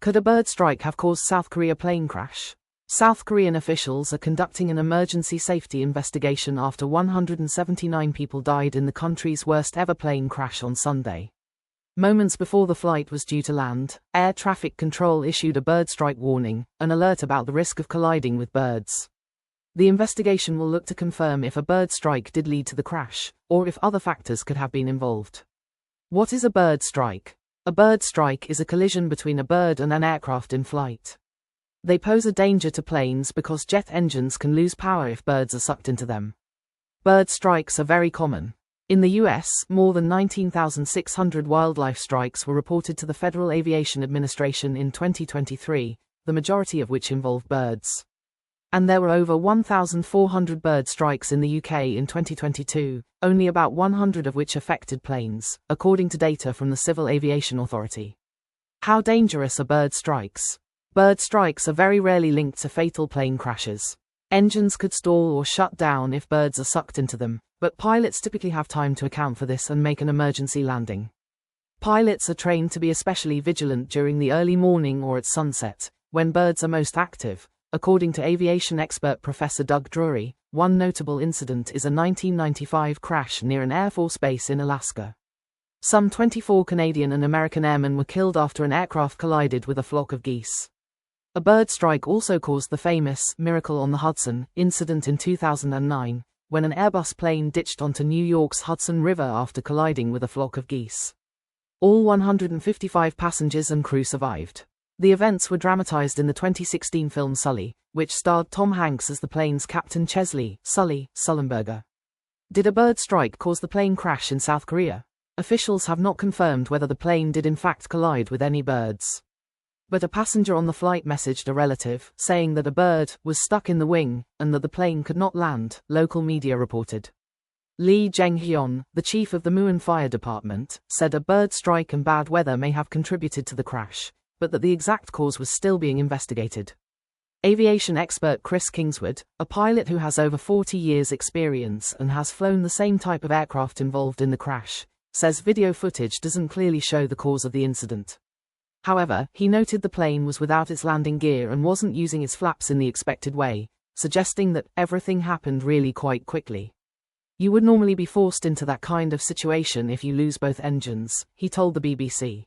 Could a bird strike have caused South Korea plane crash? South Korean officials are conducting an emergency safety investigation after 179 people died in the country's worst ever plane crash on Sunday. Moments before the flight was due to land, air traffic control issued a bird strike warning, an alert about the risk of colliding with birds. The investigation will look to confirm if a bird strike did lead to the crash, or if other factors could have been involved. What is a bird strike? A bird strike is a collision between a bird and an aircraft in flight. They pose a danger to planes because jet engines can lose power if birds are sucked into them. Bird strikes are very common. In the US, more than 19,600 wildlife strikes were reported to the Federal Aviation Administration in 2023, the majority of which involved birds. And there were over 1,400 bird strikes in the UK in 2022, only about 100 of which affected planes, according to data from the Civil Aviation Authority. How dangerous are bird strikes? Bird strikes are very rarely linked to fatal plane crashes. Engines could stall or shut down if birds are sucked into them, but pilots typically have time to account for this and make an emergency landing. Pilots are trained to be especially vigilant during the early morning or at sunset, when birds are most active. According to aviation expert Professor Doug Drury, one notable incident is a 1995 crash near an Air Force base in Alaska. Some 24 Canadian and American airmen were killed after an aircraft collided with a flock of geese. A bird strike also caused the famous Miracle on the Hudson incident in 2009, when an Airbus plane ditched onto New York's Hudson River after colliding with a flock of geese. All 155 passengers and crew survived. The events were dramatized in the 2016 film Sully, which starred Tom Hanks as the plane's Captain Chesley Sully Sullenberger. Did a bird strike cause the plane crash in South Korea? Officials have not confirmed whether the plane did in fact collide with any birds. But a passenger on the flight messaged a relative, saying that a bird was stuck in the wing, and that the plane could not land, local media reported. Lee Jeng-hyun, the chief of the Muon Fire Department, said a bird strike and bad weather may have contributed to the crash, but that the exact cause was still being investigated. Aviation expert Chris Kingswood, a pilot who has over 40 years' experience and has flown the same type of aircraft involved in the crash, says video footage doesn't clearly show the cause of the incident. However, he noted the plane was without its landing gear and wasn't using its flaps in the expected way, suggesting that everything happened really quite quickly. You would normally be forced into that kind of situation if you lose both engines, he told the BBC.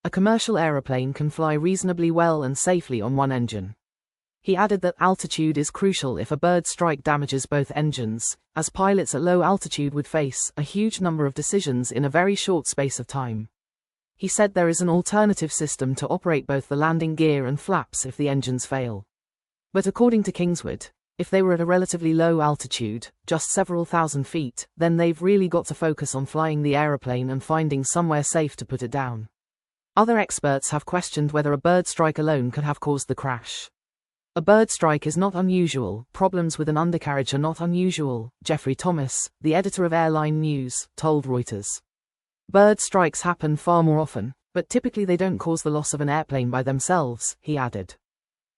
A commercial aeroplane can fly reasonably well and safely on one engine. He added that altitude is crucial if a bird strike damages both engines, as pilots at low altitude would face a huge number of decisions in a very short space of time. He said there is an alternative system to operate both the landing gear and flaps if the engines fail. But according to Kingswood, if they were at a relatively low altitude, just several thousand feet, then they've really got to focus on flying the aeroplane and finding somewhere safe to put it down. Other experts have questioned whether a bird strike alone could have caused the crash. A bird strike is not unusual, problems with an undercarriage are not unusual, Jeffrey Thomas, the editor of Airline News, told Reuters. Bird strikes happen far more often, but typically they don't cause the loss of an airplane by themselves, he added.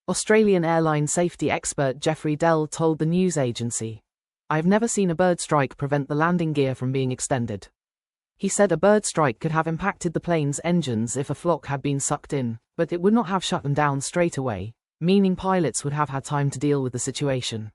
Australian airline safety expert Jeffrey Dell told the news agency, "I've never seen a bird strike prevent the landing gear from being extended." He said a bird strike could have impacted the plane's engines if a flock had been sucked in, but it would not have shut them down straight away, meaning pilots would have had time to deal with the situation.